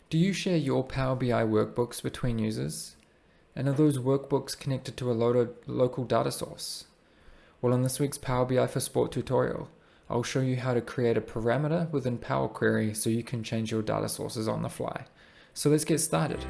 Do you share your Power BI workbooks between users? And are those workbooks connected to a local data source? Well, in this week's Power BI for Sport tutorial, I'll show you how to create a parameter within Power Query so you can change your data sources on the fly. So let's get started.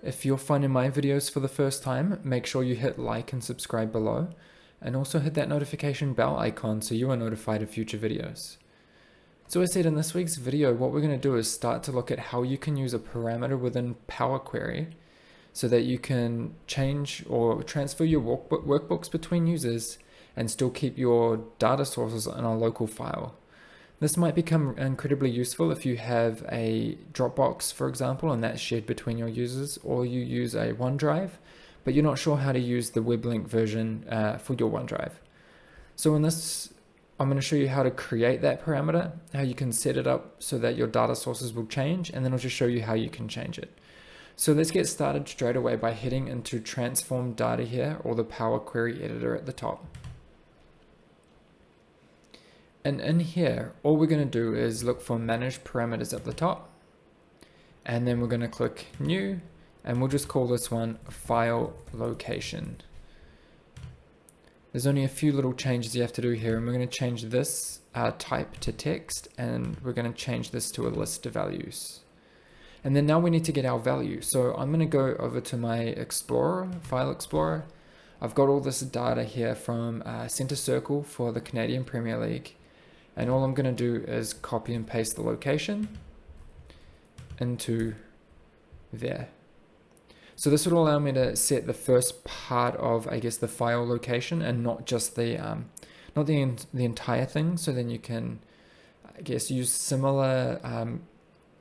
If you're finding my videos for the first time, make sure you hit like and subscribe below, and also hit that notification bell icon so you are notified of future videos. So as I said, in this week's video, what we're going to do is start to look at how you can use a parameter within Power Query so that you can change or transfer your workbooks between users and still keep your data sources in a local file. This might become incredibly useful if you have a Dropbox, for example, and that's shared between your users, or you use a OneDrive, but you're not sure how to use the web link version for your OneDrive. So in this, I'm going to show you how to create that parameter, how you can set it up so that your data sources will change, and then I'll just show you how you can change it. So let's get started straight away by heading into Transform Data here, or the Power Query editor at the top. And in here, all we're going to do is look for Manage Parameters at the top, and then we're going to click New, and we'll just call this one File Location. There's only a few little changes you have to do here, and we're going to change this type to text, and we're going to change this to a list of values. And then now we need to get our value. So I'm going to go over to my Explorer, File Explorer. I've got all this data here from Center Circle for the Canadian Premier League. And all I'm going to do is copy and paste the location into there. So this would allow me to set the first part of, I guess, the file location, and not just the not the entire thing. So then you can, I guess, use similar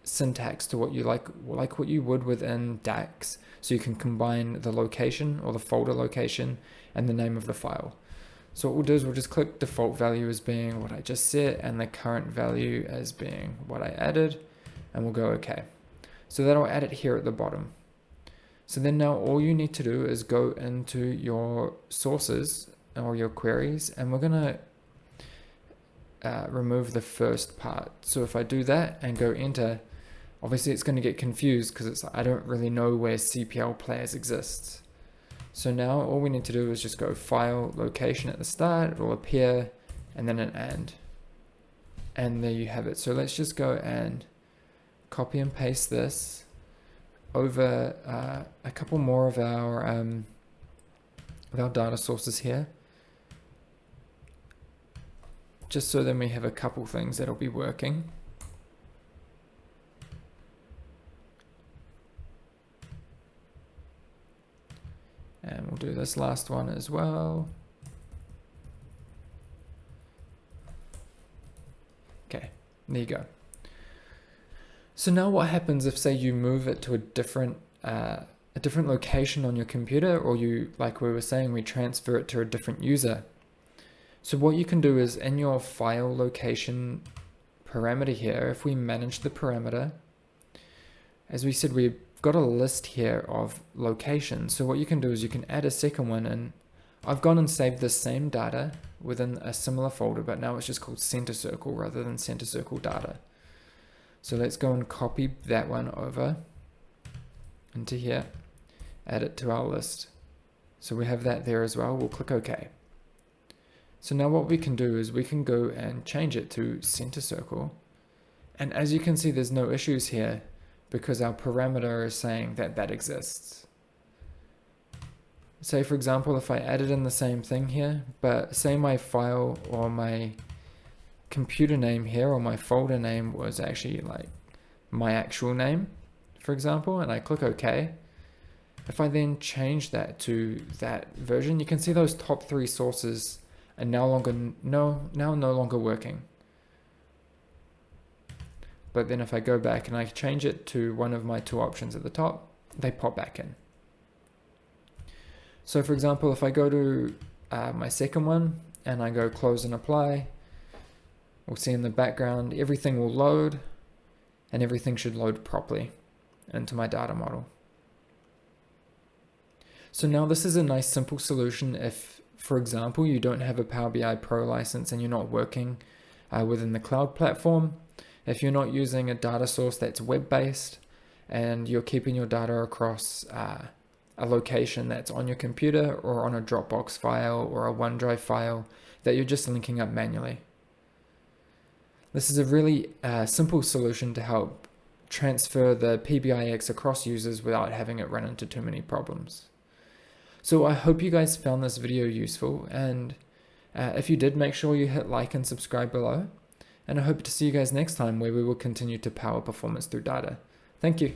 syntax to what you like what you would within DAX. So you can combine the location or the folder location and the name of the file. So what we'll do is we'll just click default value as being what I just set, and the current value as being what I added, and we'll go OK. So that'll add it here at the bottom. So then now all you need to do is go into your sources or your queries, and we're going to remove the first part. So if I do that and go enter, obviously it's going to get confused because I don't really know where CPL players exists. So now all we need to do is just go File, Location at the start, it will appear, and then an and there you have it. So let's just go and copy and paste this over a couple more of our data sources here, just so then we have a couple things that'll be working. And we'll do this last one as well. Okay, there you go. So now what happens if, say, you move it to a different location on your computer, or you, like we were saying, we transfer it to a different user. So what you can do is in your file location parameter here, if we manage the parameter, as we said, we've got a list here of locations. So what you can do is you can add a second one, and I've gone and saved the same data within a similar folder, but now it's just called Center Circle rather than Center Circle Data. So let's go and copy that one over into here, add it to our list. So we have that there as well. We'll click OK. So now what we can do is we can go and change it to Center Circle. And as you can see, there's no issues here because our parameter is saying that that exists. Say, for example, if I added in the same thing here, but say my file or my computer name here or my folder name was actually like my actual name, for example, and I click OK. If I then change that to that version, you can see those top three sources are no longer working. But then if I go back and I change it to one of my two options at the top, they pop back in. So for example, if I go to my second one and I go close and apply, we'll see in the background everything will load, and everything should load properly into my data model. So now this is a nice simple solution if, for example, you don't have a Power BI Pro license and you're not working within the cloud platform. If you're not using a data source that's web-based and you're keeping your data across a location that's on your computer or on a Dropbox file or a OneDrive file that you're just linking up manually. This is a really simple solution to help transfer the PBIX across users without having it run into too many problems. So I hope you guys found this video useful, and if you did, make sure you hit like and subscribe below. And I hope to see you guys next time, where we will continue to power performance through data. Thank you.